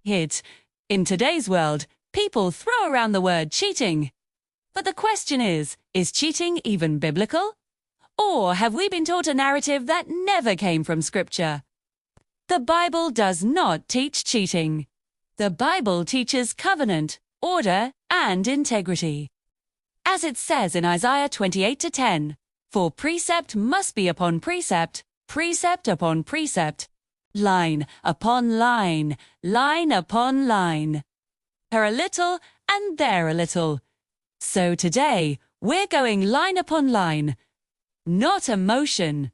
hit. In today's world, people throw around the word cheating. But the question is cheating even biblical? Or have we been taught a narrative that never came from Scripture? The Bible does not teach cheating. The Bible teaches covenant, order, and integrity. As it says in Isaiah 28:10, "For precept must be upon precept, precept upon precept, line upon line, line upon line. Here a little and there a little." So today, we're going line upon line. Not emotion.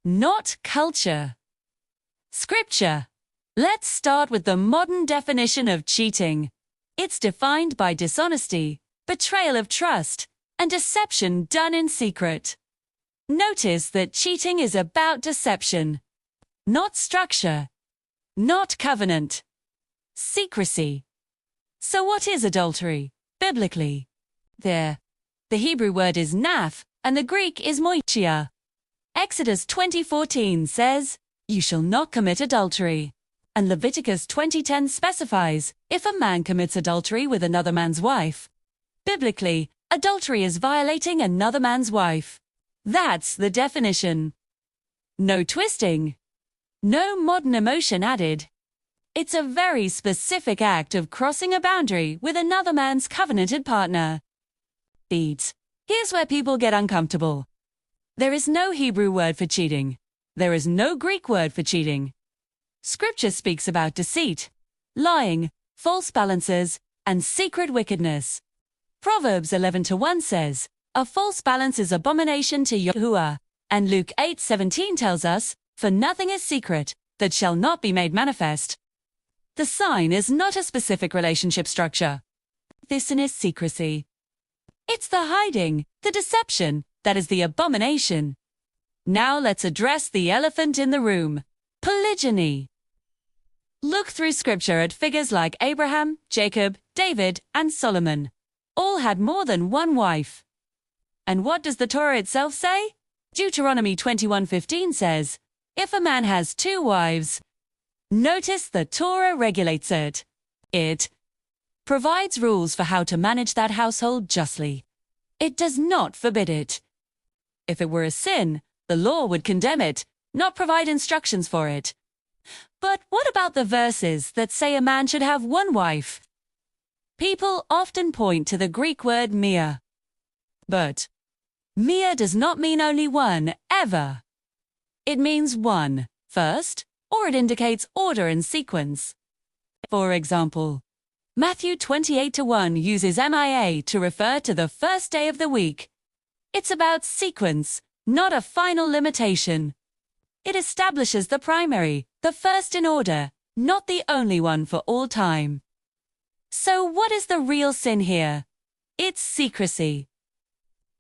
Not culture. Scripture. Let's start with the modern definition of cheating. It's defined by dishonesty, betrayal of trust, and deception done in secret. Notice that cheating is about deception, not structure, not covenant, secrecy. So what is adultery, biblically? The Hebrew word is naph, and the Greek is moichia. Exodus 20:14 says, "You shall not commit adultery." And Leviticus 20:10 specifies, if a man commits adultery with another man's wife. Biblically, adultery is violating another man's wife. That's the definition. No twisting. No modern emotion added. It's a very specific act of crossing a boundary with another man's covenanted partner. Beads. Here's where people get uncomfortable. There is no Hebrew word for cheating. There is no Greek word for cheating. Scripture speaks about deceit, lying, false balances, and secret wickedness. Proverbs 11:1 says, "A false balance is abomination to Yahuwah," and Luke 8:17 tells us, "For nothing is secret that shall not be made manifest." The sign is not a specific relationship structure. This is secrecy. It's the hiding, the deception, that is the abomination. Now let's address the elephant in the room: polygyny. Look through Scripture at figures like Abraham, Jacob, David, and Solomon. All had more than one wife. And what does the Torah itself say? Deuteronomy 21:15 says, "If a man has two wives," notice the Torah regulates it. It provides rules for how to manage that household justly. It does not forbid it. If it were a sin, the law would condemn it, not provide instructions for it. But what about the verses that say a man should have one wife? People often point to the Greek word mia. But mia does not mean only one, ever. It means one, first, or it indicates order and sequence. For example, Matthew 28:1 uses MIA to refer to the first day of the week. It's about sequence, not a final limitation. It establishes the primary, the first in order, not the only one for all time. So what is the real sin here? It's secrecy.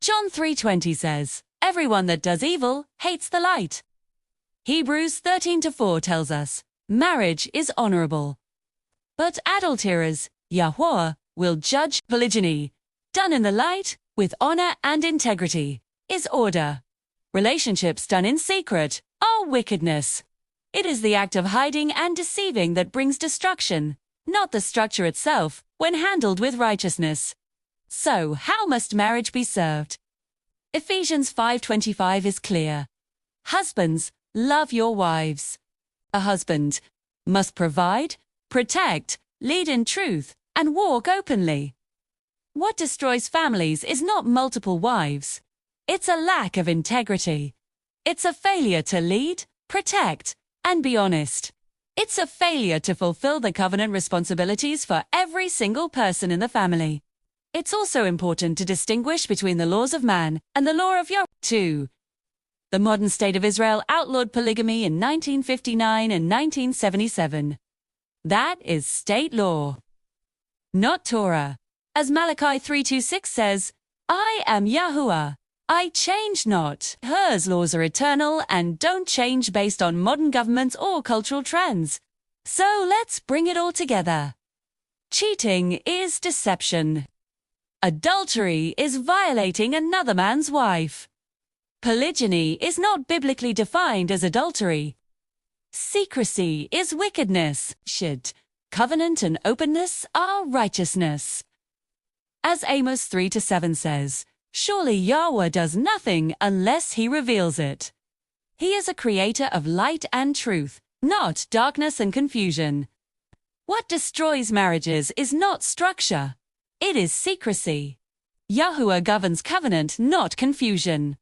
John 3:20 says, "Everyone that does evil hates the light." Hebrews 13:4 tells us, "Marriage is honorable." But adulterers, Yahweh, will judge. Polygyny, done in the light, with honor and integrity, is order. Relationships done in secret are wickedness. It is the act of hiding and deceiving that brings destruction, not the structure itself, when handled with righteousness. So, how must marriage be served? Ephesians 5:25 is clear. Husbands, love your wives. A husband must provide, protect, lead in truth, and walk openly. What destroys families is not multiple wives. It's a lack of integrity. It's a failure to lead, protect, and be honest. It's a failure to fulfill the covenant responsibilities for every single person in the family. It's also important to distinguish between the laws of man and the law of Yahweh too. The modern state of Israel outlawed polygamy in 1959 and 1977. That is state law, not Torah. As Malachi 3:26 says, "I am Yahuwah, I change not." Hers laws are eternal and don't change based on modern governments or cultural trends. So let's bring it all together. Cheating is deception. Adultery is violating another man's wife. Polygyny is not biblically defined as adultery. Secrecy is wickedness. Covenant and openness are righteousness. As Amos 3-7 says, surely Yahweh does nothing unless he reveals it. He is a creator of light and truth, not darkness and confusion. What destroys marriages is not structure. It is secrecy. Yahuwah governs covenant, not confusion.